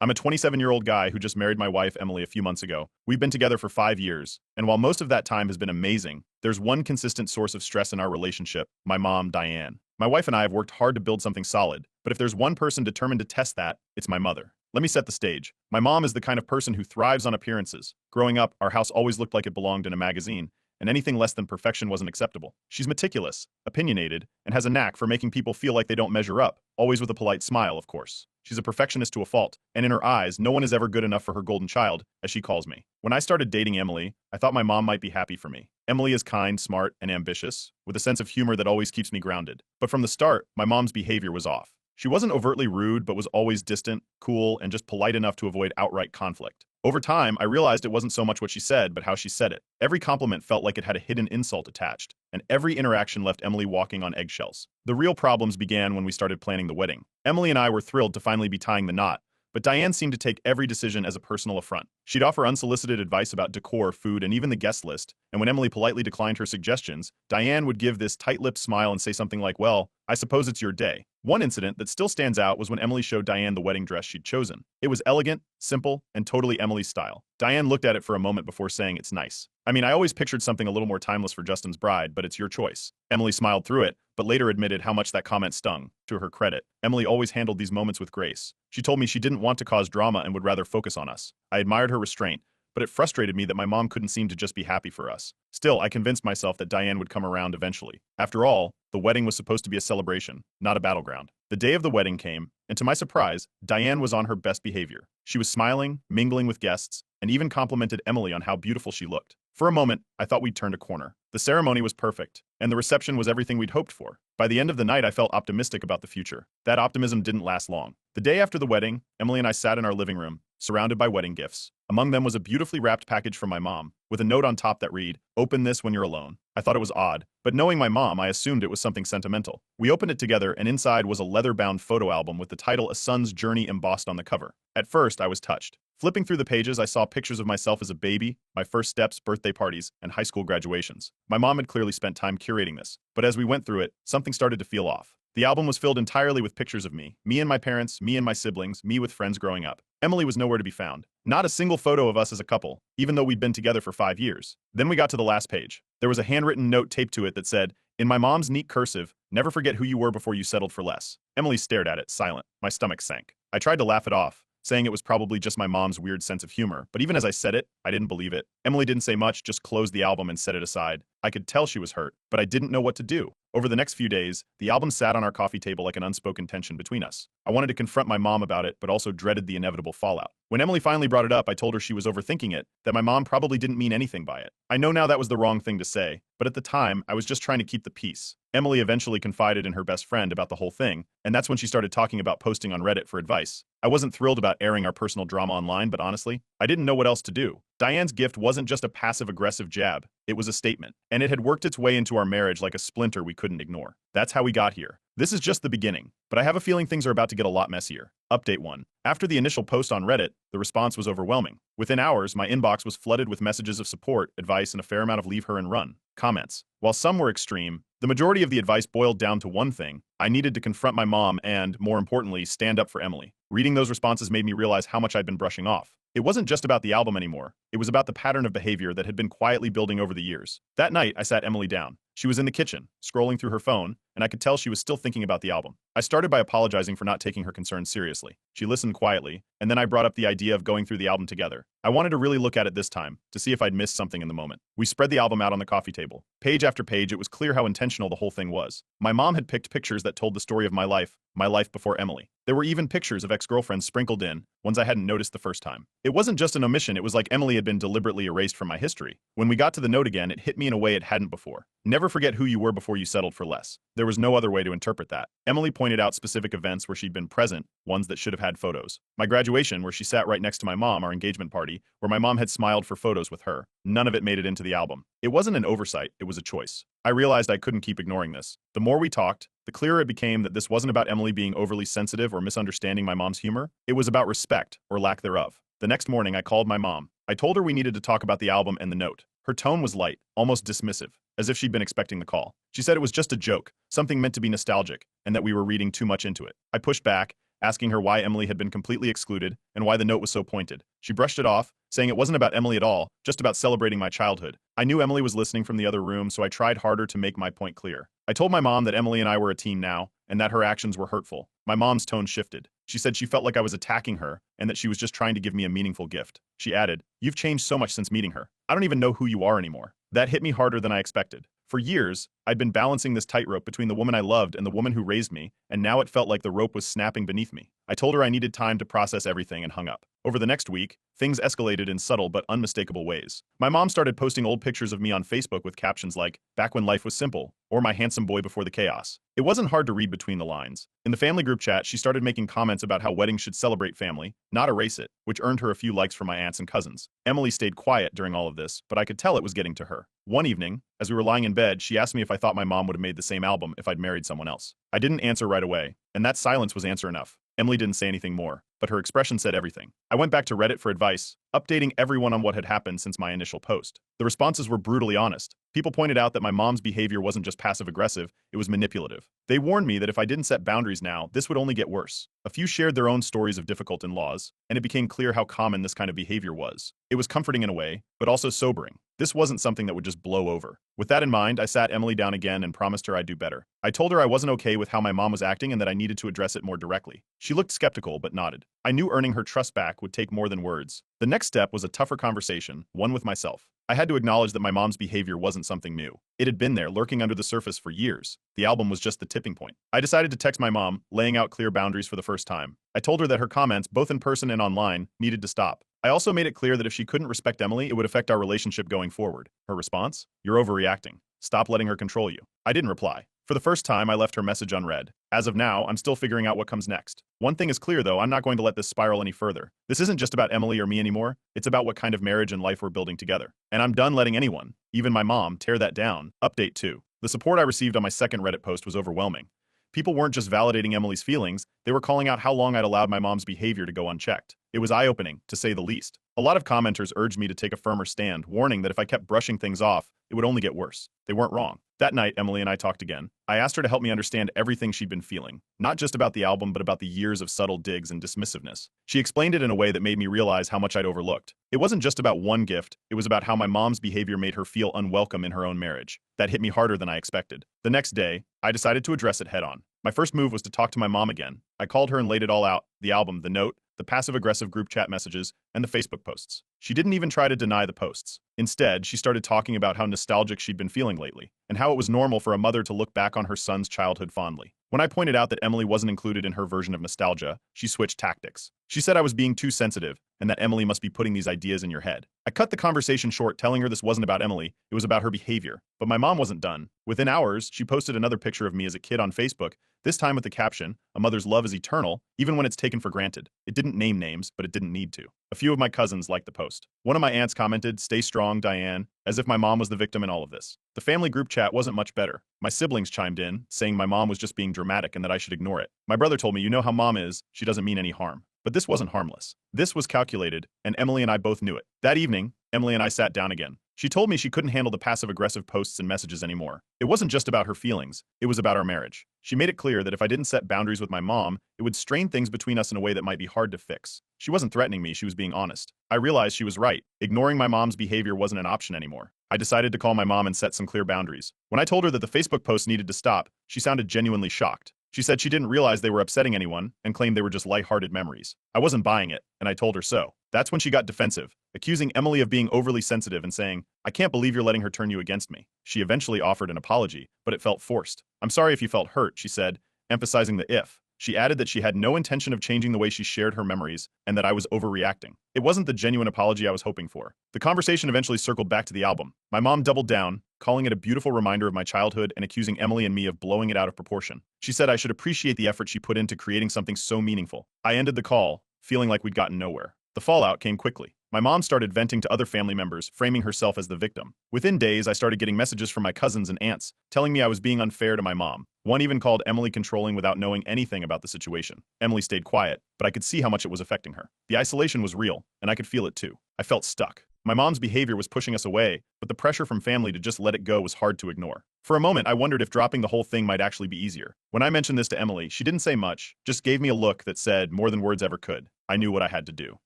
I'm a 27-year-old guy who just married my wife, Emily, a few months ago. We've been together for 5 years, and while most of that time has been amazing, there's one consistent source of stress in our relationship, my mom, Diane. My wife and I have worked hard to build something solid, but if there's one person determined to test that, it's my mother. Let me set the stage. My mom is the kind of person who thrives on appearances. Growing up, our house always looked like it belonged in a magazine, and anything less than perfection wasn't acceptable. She's meticulous, opinionated, and has a knack for making people feel like they don't measure up, always with a polite smile, of course. She's a perfectionist to a fault, and in her eyes, no one is ever good enough for her golden child, as she calls me. When I started dating Emily, I thought my mom might be happy for me. Emily is kind, smart, and ambitious, with a sense of humor that always keeps me grounded. But from the start, my mom's behavior was off. She wasn't overtly rude, but was always distant, cool, and just polite enough to avoid outright conflict. Over time, I realized it wasn't so much what she said, but how she said it. Every compliment felt like it had a hidden insult attached, and every interaction left Emily walking on eggshells. The real problems began when we started planning the wedding. Emily and I were thrilled to finally be tying the knot, but Diane seemed to take every decision as a personal affront. She'd offer unsolicited advice about decor, food, and even the guest list, and when Emily politely declined her suggestions, Diane would give this tight-lipped smile and say something like, "Well, I suppose it's your day." One incident that still stands out was when Emily showed Diane the wedding dress she'd chosen. It was elegant, simple, and totally Emily's style. Diane looked at it for a moment before saying it's nice. I mean, I always pictured something a little more timeless for Justin's bride, but it's your choice. Emily smiled through it, but later admitted how much that comment stung. To her credit, Emily always handled these moments with grace. She told me she didn't want to cause drama and would rather focus on us. I admired her restraint, but it frustrated me that my mom couldn't seem to just be happy for us. Still, I convinced myself that Diane would come around eventually. After all, the wedding was supposed to be a celebration, not a battleground. The day of the wedding came, and to my surprise, Diane was on her best behavior. She was smiling, mingling with guests, and even complimented Emily on how beautiful she looked. For a moment, I thought we'd turned a corner. The ceremony was perfect, and the reception was everything we'd hoped for. By the end of the night, I felt optimistic about the future. That optimism didn't last long. The day after the wedding, Emily and I sat in our living room, surrounded by wedding gifts. Among them was a beautifully wrapped package from my mom, with a note on top that read, "Open this when you're alone." I thought it was odd, but knowing my mom, I assumed it was something sentimental. We opened it together, and inside was a leather-bound photo album with the title "A Son's Journey" embossed on the cover. At first, I was touched. Flipping through the pages, I saw pictures of myself as a baby, my first steps, birthday parties, and high school graduations. My mom had clearly spent time curating this, but as we went through it, something started to feel off. The album was filled entirely with pictures of me and my parents, me and my siblings, me with friends growing up. Emily was nowhere to be found. Not a single photo of us as a couple, even though we'd been together for 5 years. Then we got to the last page. There was a handwritten note taped to it that said, "In my mom's neat cursive, never forget who you were before you settled for less." Emily stared at it, silent. My stomach sank. I tried to laugh it off, saying it was probably just my mom's weird sense of humor, but even as I said it, I didn't believe it. Emily didn't say much, just closed the album and set it aside. I could tell she was hurt, but I didn't know what to do. Over the next few days, the album sat on our coffee table like an unspoken tension between us. I wanted to confront my mom about it, but also dreaded the inevitable fallout. When Emily finally brought it up, I told her she was overthinking it, that my mom probably didn't mean anything by it. I know now that was the wrong thing to say, but at the time, I was just trying to keep the peace. Emily eventually confided in her best friend about the whole thing, and that's when she started talking about posting on Reddit for advice. I wasn't thrilled about airing our personal drama online, but honestly, I didn't know what else to do. Diane's gift wasn't just a passive-aggressive jab, it was a statement, and it had worked its way into our marriage like a splinter we couldn't ignore. That's how we got here. This is just the beginning, but I have a feeling things are about to get a lot messier. Update 1. After the initial post on Reddit, the response was overwhelming. Within hours, my inbox was flooded with messages of support, advice, and a fair amount of leave her and run comments. While some were extreme, the majority of the advice boiled down to one thing: I needed to confront my mom and, more importantly, stand up for Emily. Reading those responses made me realize how much I'd been brushing off. It wasn't just about the album anymore. It was about the pattern of behavior that had been quietly building over the years. That night, I sat Emily down. She was in the kitchen, scrolling through her phone, and I could tell she was still thinking about the album. I started by apologizing for not taking her concerns seriously. She listened quietly, and then I brought up the idea of going through the album together. I wanted to really look at it this time, to see if I'd missed something in the moment. We spread the album out on the coffee table. Page after page, it was clear how intentional the whole thing was. My mom had picked pictures that told the story of my life before Emily. There were even pictures of ex-girlfriends sprinkled in, ones I hadn't noticed the first time. It wasn't just an omission, it was like Emily had been deliberately erased from my history. When we got to the note again, it hit me in a way it hadn't before. Never forget who you were before you settled for less. There was no other way to interpret that. Emily pointed out specific events where she'd been present, ones that should have had photos. My graduation, where she sat right next to my mom, our engagement party, where my mom had smiled for photos with her. None of it made it into the album. It wasn't an oversight, it was a choice. I realized I couldn't keep ignoring this. The more we talked, the clearer it became that this wasn't about Emily being overly sensitive or misunderstanding my mom's humor. It was about respect, or lack thereof. The next morning, I called my mom. I told her we needed to talk about the album and the note. Her tone was light, almost dismissive, as if she'd been expecting the call. She said it was just a joke, something meant to be nostalgic, and that we were reading too much into it. I pushed back, asking her why Emily had been completely excluded and why the note was so pointed. She brushed it off, saying it wasn't about Emily at all, just about celebrating my childhood. I knew Emily was listening from the other room, so I tried harder to make my point clear. I told my mom that Emily and I were a team now, and that her actions were hurtful. My mom's tone shifted. She said she felt like I was attacking her, and that she was just trying to give me a meaningful gift. She added, "You've changed so much since meeting her. I don't even know who you are anymore." That hit me harder than I expected. For years, I'd been balancing this tightrope between the woman I loved and the woman who raised me, and now it felt like the rope was snapping beneath me. I told her I needed time to process everything and hung up. Over the next week, things escalated in subtle but unmistakable ways. My mom started posting old pictures of me on Facebook with captions like, "Back when life was simple," or "My handsome boy before the chaos." It wasn't hard to read between the lines. In the family group chat, she started making comments about how weddings should celebrate family, not erase it, which earned her a few likes from my aunts and cousins. Emily stayed quiet during all of this, but I could tell it was getting to her. One evening, as we were lying in bed, she asked me if I thought my mom would have made the same album if I'd married someone else. I didn't answer right away, and that silence was answer enough. Emily didn't say anything more, but her expression said everything. I went back to Reddit for advice, updating everyone on what had happened since my initial post. The responses were brutally honest. People pointed out that my mom's behavior wasn't just passive-aggressive, it was manipulative. They warned me that if I didn't set boundaries now, this would only get worse. A few shared their own stories of difficult in-laws, and it became clear how common this kind of behavior was. It was comforting in a way, but also sobering. This wasn't something that would just blow over. With that in mind, I sat Emily down again and promised her I'd do better. I told her I wasn't okay with how my mom was acting and that I needed to address it more directly. She looked skeptical but nodded. I knew earning her trust back would take more than words. The next step was a tougher conversation, one with myself. I had to acknowledge that my mom's behavior wasn't something new. It had been there, lurking under the surface for years. The album was just the tipping point. I decided to text my mom, laying out clear boundaries for the first time. I told her that her comments, both in person and online, needed to stop. I also made it clear that if she couldn't respect Emily, it would affect our relationship going forward. Her response? "You're overreacting. Stop letting her control you." I didn't reply. For the first time, I left her message unread. As of now, I'm still figuring out what comes next. One thing is clear, though, I'm not going to let this spiral any further. This isn't just about Emily or me anymore. It's about what kind of marriage and life we're building together. And I'm done letting anyone, even my mom, tear that down. Update 2. The support I received on my second Reddit post was overwhelming. People weren't just validating Emily's feelings, they were calling out how long I'd allowed my mom's behavior to go unchecked. It was eye-opening, to say the least. A lot of commenters urged me to take a firmer stand, warning that if I kept brushing things off, it would only get worse. They weren't wrong. That night, Emily and I talked again. I asked her to help me understand everything she'd been feeling, not just about the album, but about the years of subtle digs and dismissiveness. She explained it in a way that made me realize how much I'd overlooked. It wasn't just about one gift, it was about how my mom's behavior made her feel unwelcome in her own marriage. That hit me harder than I expected. The next day, I decided to address it head-on. My first move was to talk to my mom again. I called her and laid it all out: the album, the note, the passive-aggressive group chat messages, and the Facebook posts. She didn't even try to deny the posts. Instead, she started talking about how nostalgic she'd been feeling lately, and how it was normal for a mother to look back on her son's childhood fondly. When I pointed out that Emily wasn't included in her version of nostalgia, she switched tactics. She said I was being too sensitive, and that Emily must be putting these ideas in your head. I cut the conversation short, telling her this wasn't about Emily, it was about her behavior. But my mom wasn't done. Within hours, she posted another picture of me as a kid on Facebook, this time with the caption, "A mother's love is eternal, even when it's taken for granted." It didn't name names, but it didn't need to. A few of my cousins liked the post. One of my aunts commented, "Stay strong, Diane," as if my mom was the victim in all of this. The family group chat wasn't much better. My siblings chimed in, saying my mom was just being dramatic and that I should ignore it. My brother told me, "You know how mom is, she doesn't mean any harm." But this wasn't harmless. This was calculated, and Emily and I both knew it. That evening, Emily and I sat down again. She told me she couldn't handle the passive-aggressive posts and messages anymore. It wasn't just about her feelings, it was about our marriage. She made it clear that if I didn't set boundaries with my mom, it would strain things between us in a way that might be hard to fix. She wasn't threatening me, she was being honest. I realized she was right. Ignoring my mom's behavior wasn't an option anymore. I decided to call my mom and set some clear boundaries. When I told her that the Facebook posts needed to stop, she sounded genuinely shocked. She said she didn't realize they were upsetting anyone and claimed they were just lighthearted memories. I wasn't buying it, and I told her so. That's when she got defensive, accusing Emily of being overly sensitive and saying, "I can't believe you're letting her turn you against me." She eventually offered an apology, but it felt forced. "I'm sorry if you felt hurt," she said, emphasizing the if. She added that she had no intention of changing the way she shared her memories and that I was overreacting. It wasn't the genuine apology I was hoping for. The conversation eventually circled back to the album. My mom doubled down, calling it a beautiful reminder of my childhood and accusing Emily and me of blowing it out of proportion. She said I should appreciate the effort she put into creating something so meaningful. I ended the call, feeling like we'd gotten nowhere. The fallout came quickly. My mom started venting to other family members, framing herself as the victim. Within days, I started getting messages from my cousins and aunts, telling me I was being unfair to my mom. One even called Emily controlling without knowing anything about the situation. Emily stayed quiet, but I could see how much it was affecting her. The isolation was real, and I could feel it too. I felt stuck. My mom's behavior was pushing us away, but the pressure from family to just let it go was hard to ignore. For a moment, I wondered if dropping the whole thing might actually be easier. When I mentioned this to Emily, she didn't say much, just gave me a look that said more than words ever could. I knew what I had to do.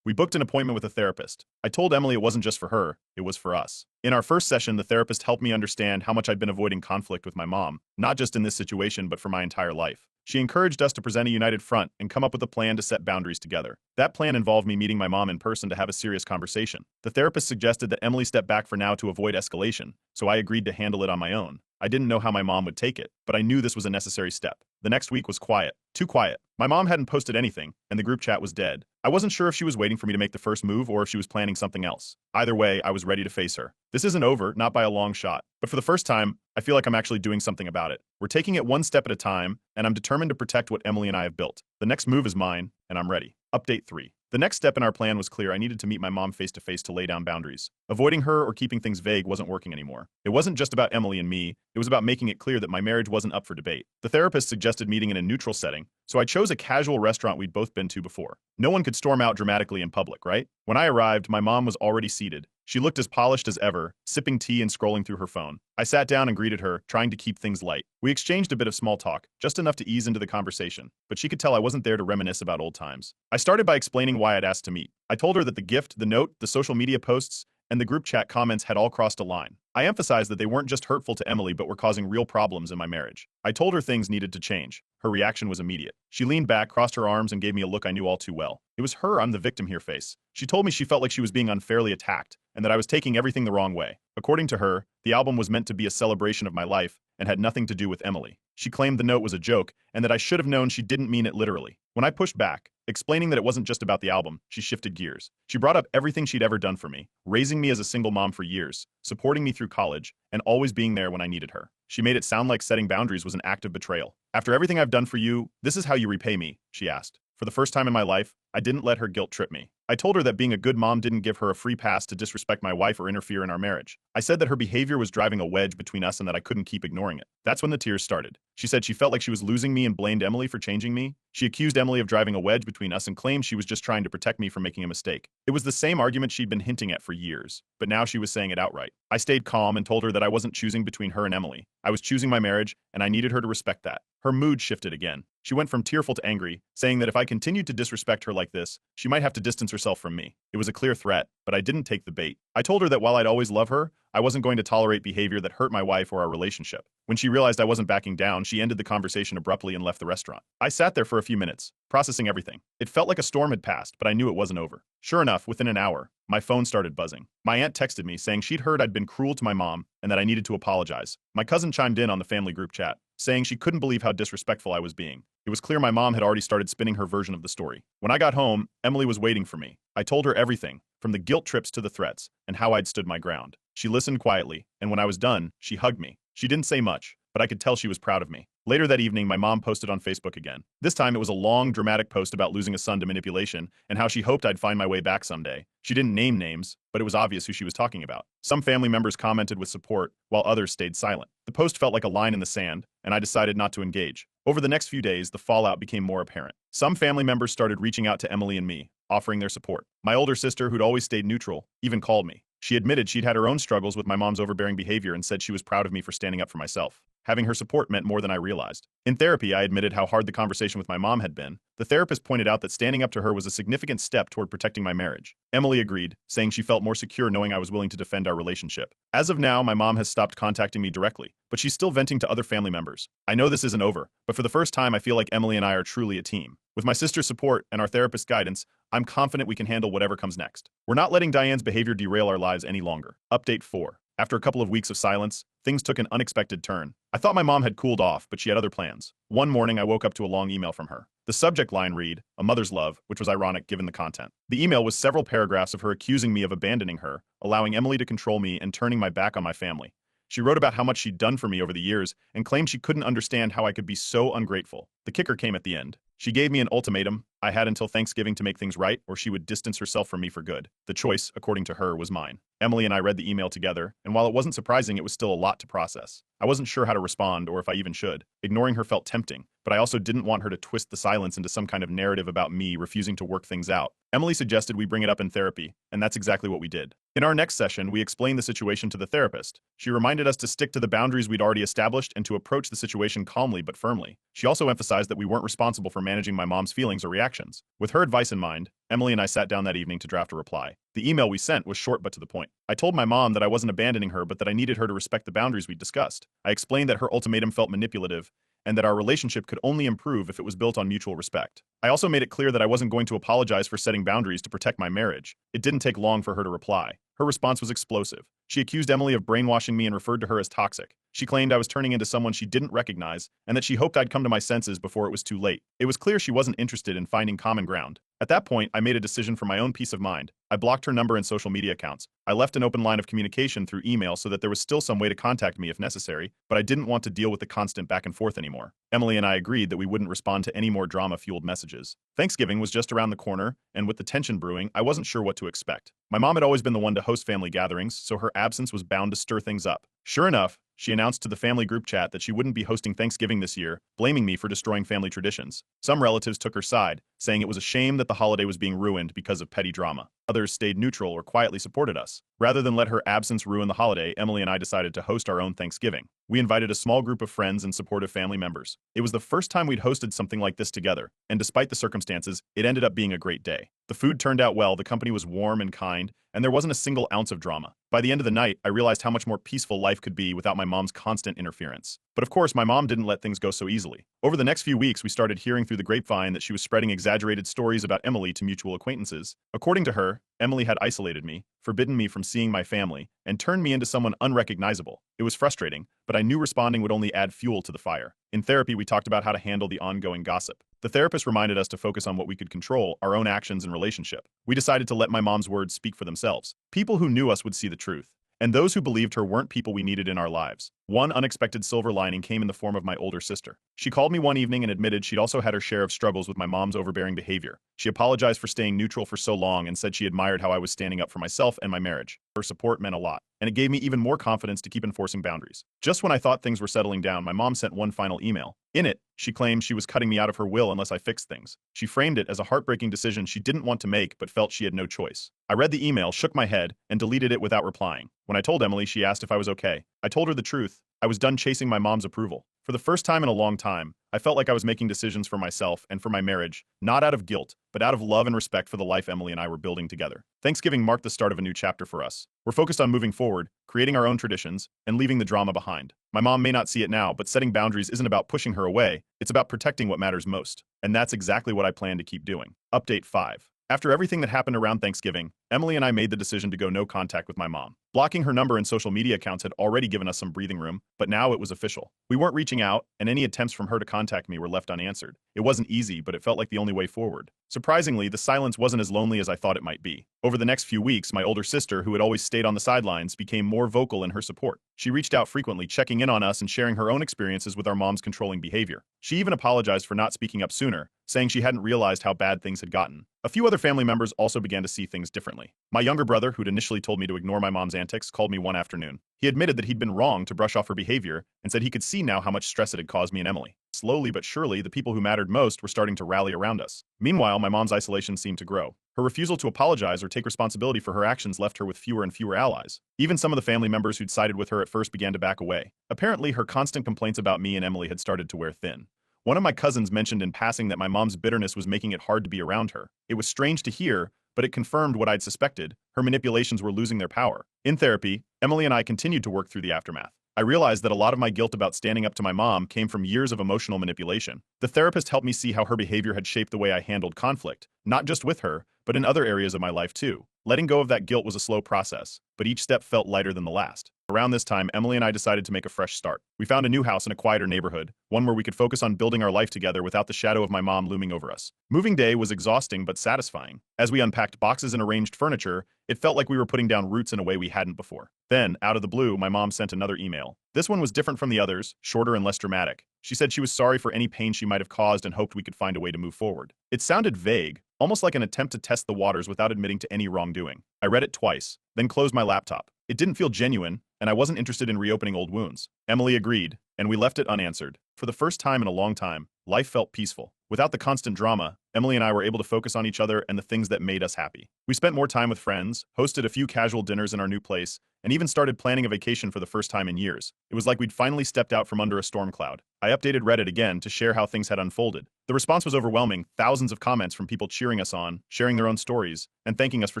We booked an appointment with a therapist. I told Emily it wasn't just for her, it was for us. In our first session, the therapist helped me understand how much I'd been avoiding conflict with my mom, not just in this situation, but for my entire life. She encouraged us to present a united front and come up with a plan to set boundaries together. That plan involved me meeting my mom in person to have a serious conversation. The therapist suggested that Emily step back for now to avoid escalation, so I agreed to handle it on my own. I didn't know how my mom would take it, but I knew this was a necessary step. The next week was quiet. Too quiet. My mom hadn't posted anything, and the group chat was dead. I wasn't sure if she was waiting for me to make the first move or if she was planning something else. Either way, I was ready to face her. This isn't over, not by a long shot. But for the first time, I feel like I'm actually doing something about it. We're taking it one step at a time, and I'm determined to protect what Emily and I have built. The next move is mine, and I'm ready. Update 3. The next step in our plan was clear. I needed to meet my mom face to face to lay down boundaries. Avoiding her or keeping things vague wasn't working anymore. It wasn't just about Emily and me, it was about making it clear that my marriage wasn't up for debate. The therapist suggested meeting in a neutral setting, so I chose a casual restaurant we'd both been to before. No one could storm out dramatically in public, right? When I arrived, my mom was already seated. She looked as polished as ever, sipping tea and scrolling through her phone. I sat down and greeted her, trying to keep things light. We exchanged a bit of small talk, just enough to ease into the conversation, but she could tell I wasn't there to reminisce about old times. I started by explaining why I'd asked to meet. I told her that the gift, the note, the social media posts, and the group chat comments had all crossed a line. I emphasized that they weren't just hurtful to Emily but were causing real problems in my marriage. I told her things needed to change. Her reaction was immediate. She leaned back, crossed her arms, and gave me a look I knew all too well. It was her I'm the victim here face. She told me she felt like she was being unfairly attacked, and that I was taking everything the wrong way. According to her, the album was meant to be a celebration of my life and had nothing to do with Emily. She claimed the note was a joke and that I should have known she didn't mean it literally. When I pushed back, explaining that it wasn't just about the album, she shifted gears. She brought up everything she'd ever done for me, raising me as a single mom for years, supporting me through college, and always being there when I needed her. She made it sound like setting boundaries was an act of betrayal. After everything I've done for you, this is how you repay me, she asked. For the first time in my life, I didn't let her guilt trip me. I told her that being a good mom didn't give her a free pass to disrespect my wife or interfere in our marriage. I said that her behavior was driving a wedge between us and that I couldn't keep ignoring it. That's when the tears started. She said she felt like she was losing me and blamed Emily for changing me. She accused Emily of driving a wedge between us and claimed she was just trying to protect me from making a mistake. It was the same argument she'd been hinting at for years, but now she was saying it outright. I stayed calm and told her that I wasn't choosing between her and Emily. I was choosing my marriage, and I needed her to respect that. Her mood shifted again. She went from tearful to angry, saying that if I continued to disrespect her like this, she might have to distance herself from me. It was a clear threat, but I didn't take the bait. I told her that while I'd always love her, I wasn't going to tolerate behavior that hurt my wife or our relationship. When she realized I wasn't backing down, she ended the conversation abruptly and left the restaurant. I sat there for a few minutes, processing everything. It felt like a storm had passed, but I knew it wasn't over. Sure enough, within an hour, my phone started buzzing. My aunt texted me saying she'd heard I'd been cruel to my mom and that I needed to apologize. My cousin chimed in on the family group chat, saying she couldn't believe how disrespectful I was being. It was clear my mom had already started spinning her version of the story. When I got home, Emily was waiting for me. I told her everything, from the guilt trips to the threats, and how I'd stood my ground. She listened quietly, and when I was done, she hugged me. She didn't say much, but I could tell she was proud of me. Later that evening, my mom posted on Facebook again. This time it was a long, dramatic post about losing a son to manipulation and how she hoped I'd find my way back someday. She didn't name names, but it was obvious who she was talking about. Some family members commented with support, while others stayed silent. The post felt like a line in the sand, and I decided not to engage. Over the next few days, the fallout became more apparent. Some family members started reaching out to Emily and me, offering their support. My older sister, who'd always stayed neutral, even called me. She admitted she'd had her own struggles with my mom's overbearing behavior and said she was proud of me for standing up for myself. Having her support meant more than I realized. In therapy, I admitted how hard the conversation with my mom had been. The therapist pointed out that standing up to her was a significant step toward protecting my marriage. Emily agreed, saying she felt more secure knowing I was willing to defend our relationship. As of now, my mom has stopped contacting me directly, but she's still venting to other family members. I know this isn't over, but for the first time, I feel like Emily and I are truly a team. With my sister's support and our therapist's guidance, I'm confident we can handle whatever comes next. We're not letting Diane's behavior derail our lives any longer. Update 4. After a couple of weeks of silence, things took an unexpected turn. I thought my mom had cooled off, but she had other plans. One morning, I woke up to a long email from her. The subject line read, "A mother's love," which was ironic given the content. The email was several paragraphs of her accusing me of abandoning her, allowing Emily to control me, and turning my back on my family. She wrote about how much she'd done for me over the years and claimed she couldn't understand how I could be so ungrateful. The kicker came at the end. She gave me an ultimatum. I had until Thanksgiving to make things right, or she would distance herself from me for good. The choice, according to her, was mine. Emily and I read the email together, and while it wasn't surprising, it was still a lot to process. I wasn't sure how to respond, or if I even should. Ignoring her felt tempting, but I also didn't want her to twist the silence into some kind of narrative about me refusing to work things out. Emily suggested we bring it up in therapy, and that's exactly what we did. In our next session, we explained the situation to the therapist. She reminded us to stick to the boundaries we'd already established and to approach the situation calmly but firmly. She also emphasized that we weren't responsible for managing my mom's feelings or reactions. With her advice in mind, Emily and I sat down that evening to draft a reply. The email we sent was short but to the point. I told my mom that I wasn't abandoning her, but that I needed her to respect the boundaries we'd discussed. I explained that her ultimatum felt manipulative and that our relationship could only improve if it was built on mutual respect. I also made it clear that I wasn't going to apologize for setting boundaries to protect my marriage. It didn't take long for her to reply. Her response was explosive. She accused Emily of brainwashing me and referred to her as toxic. She claimed I was turning into someone she didn't recognize and that she hoped I'd come to my senses before it was too late. It was clear she wasn't interested in finding common ground. At that point, I made a decision for my own peace of mind. I blocked her number and social media accounts. I left an open line of communication through email so that there was still some way to contact me if necessary, but I didn't want to deal with the constant back and forth anymore. Emily and I agreed that we wouldn't respond to any more drama-fueled messages. Thanksgiving was just around the corner, and with the tension brewing, I wasn't sure what to expect. My mom had always been the one to host family gatherings, so her absence was bound to stir things up. Sure enough, she announced to the family group chat that she wouldn't be hosting Thanksgiving this year, blaming me for destroying family traditions. Some relatives took her side, saying it was a shame that the holiday was being ruined because of petty drama. Others stayed neutral or quietly supported us. Rather than let her absence ruin the holiday, Emily and I decided to host our own Thanksgiving. We invited a small group of friends and supportive family members. It was the first time we'd hosted something like this together, and despite the circumstances, it ended up being a great day. The food turned out well, the company was warm and kind, and there wasn't a single ounce of drama. By the end of the night, I realized how much more peaceful life could be without my mom's constant interference. But of course, my mom didn't let things go so easily. Over the next few weeks, we started hearing through the grapevine that she was spreading exaggerated stories about Emily to mutual acquaintances. According to her, Emily had isolated me, forbidden me from seeing my family, and turned me into someone unrecognizable. It was frustrating, but I knew responding would only add fuel to the fire. In therapy, we talked about how to handle the ongoing gossip. The therapist reminded us to focus on what we could control, our own actions and relationship. We decided to let my mom's words speak for themselves. People who knew us would see the truth. And those who believed her weren't people we needed in our lives. One unexpected silver lining came in the form of my older sister. She called me one evening and admitted she'd also had her share of struggles with my mom's overbearing behavior. She apologized for staying neutral for so long and said she admired how I was standing up for myself and my marriage. Her support meant a lot, and it gave me even more confidence to keep enforcing boundaries. Just when I thought things were settling down, my mom sent one final email. In it, she claimed she was cutting me out of her will unless I fixed things. She framed it as a heartbreaking decision she didn't want to make but felt she had no choice. I read the email, shook my head, and deleted it without replying. When I told Emily, she asked if I was okay. I told her the truth. I was done chasing my mom's approval. For the first time in a long time, I felt like I was making decisions for myself and for my marriage, not out of guilt, but out of love and respect for the life Emily and I were building together. Thanksgiving marked the start of a new chapter for us. We're focused on moving forward, creating our own traditions, and leaving the drama behind. My mom may not see it now, but setting boundaries isn't about pushing her away, it's about protecting what matters most. And that's exactly what I plan to keep doing. Update 5. After everything that happened around Thanksgiving, Emily and I made the decision to go no contact with my mom. Blocking her number and social media accounts had already given us some breathing room, but now it was official. We weren't reaching out, and any attempts from her to contact me were left unanswered. It wasn't easy, but it felt like the only way forward. Surprisingly, the silence wasn't as lonely as I thought it might be. Over the next few weeks, my older sister, who had always stayed on the sidelines, became more vocal in her support. She reached out frequently, checking in on us and sharing her own experiences with our mom's controlling behavior. She even apologized for not speaking up sooner, saying she hadn't realized how bad things had gotten. A few other family members also began to see things differently. My younger brother, who'd initially told me to ignore my mom's antics, called me one afternoon. He admitted that he'd been wrong to brush off her behavior and said he could see now how much stress it had caused me and Emily. Slowly but surely, the people who mattered most were starting to rally around us. Meanwhile, my mom's isolation seemed to grow. Her refusal to apologize or take responsibility for her actions left her with fewer and fewer allies. Even some of the family members who'd sided with her at first began to back away. Apparently, her constant complaints about me and Emily had started to wear thin. One of my cousins mentioned in passing that my mom's bitterness was making it hard to be around her. It was strange to hear, but it confirmed what I'd suspected. Her manipulations were losing their power. In therapy, Emily and I continued to work through the aftermath. I realized that a lot of my guilt about standing up to my mom came from years of emotional manipulation. The therapist helped me see how her behavior had shaped the way I handled conflict, not just with her, but in other areas of my life too. Letting go of that guilt was a slow process, but each step felt lighter than the last. Around this time, Emily and I decided to make a fresh start. We found a new house in a quieter neighborhood, one where we could focus on building our life together without the shadow of my mom looming over us. Moving day was exhausting but satisfying. As we unpacked boxes and arranged furniture, it felt like we were putting down roots in a way we hadn't before. Then, out of the blue, my mom sent another email. This one was different from the others, shorter and less dramatic. She said she was sorry for any pain she might have caused and hoped we could find a way to move forward. It sounded vague, almost like an attempt to test the waters without admitting to any wrongdoing. I read it twice, then closed my laptop. It didn't feel genuine, and I wasn't interested in reopening old wounds. Emily agreed, and we left it unanswered. For the first time in a long time, life felt peaceful. Without the constant drama, Emily and I were able to focus on each other and the things that made us happy. We spent more time with friends, hosted a few casual dinners in our new place, and even started planning a vacation for the first time in years. It was like we'd finally stepped out from under a storm cloud. I updated Reddit again to share how things had unfolded. The response was overwhelming, thousands of comments from people cheering us on, sharing their own stories, and thanking us for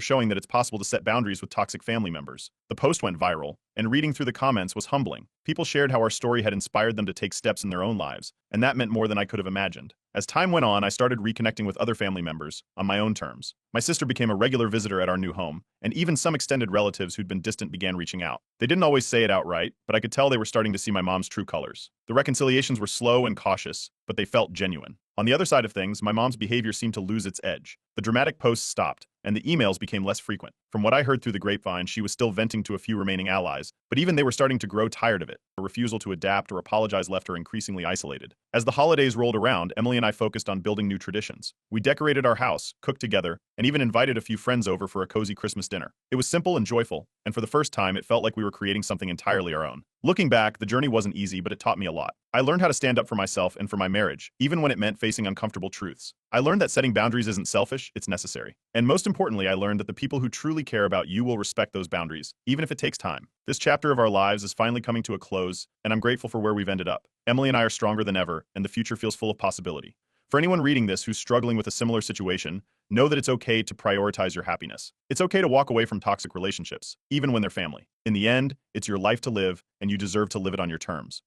showing that it's possible to set boundaries with toxic family members. The post went viral, and reading through the comments was humbling. People shared how our story had inspired them to take steps in their own lives, and that meant more than I could have imagined. As time went on, I started reconnecting with other family members, on my own terms. My sister became a regular visitor at our new home, and even some extended relatives who'd been distant began reaching out. They didn't always say it outright, but I could tell they were starting to see my mom's true colors. The reconciliations were slow and cautious, but they felt genuine. On the other side of things, my mom's behavior seemed to lose its edge. The dramatic posts stopped, and the emails became less frequent. From what I heard through the grapevine, she was still venting to a few remaining allies, but even they were starting to grow tired of it. Her refusal to adapt or apologize left her increasingly isolated. As the holidays rolled around, Emily and I focused on building new traditions. We decorated our house, cooked together, and even invited a few friends over for a cozy Christmas dinner. It was simple and joyful, and for the first time, it felt like we were creating something entirely our own. Looking back, the journey wasn't easy, but it taught me a lot. I learned how to stand up for myself and for my marriage, even when it meant facing uncomfortable truths. I learned that setting boundaries isn't selfish, it's necessary. And most importantly, I learned that the people who truly care about you will respect those boundaries, even if it takes time. This chapter of our lives is finally coming to a close, and I'm grateful for where we've ended up. Emily and I are stronger than ever, and the future feels full of possibility. For anyone reading this who's struggling with a similar situation, know that it's okay to prioritize your happiness. It's okay to walk away from toxic relationships, even when they're family. In the end, it's your life to live, and you deserve to live it on your terms.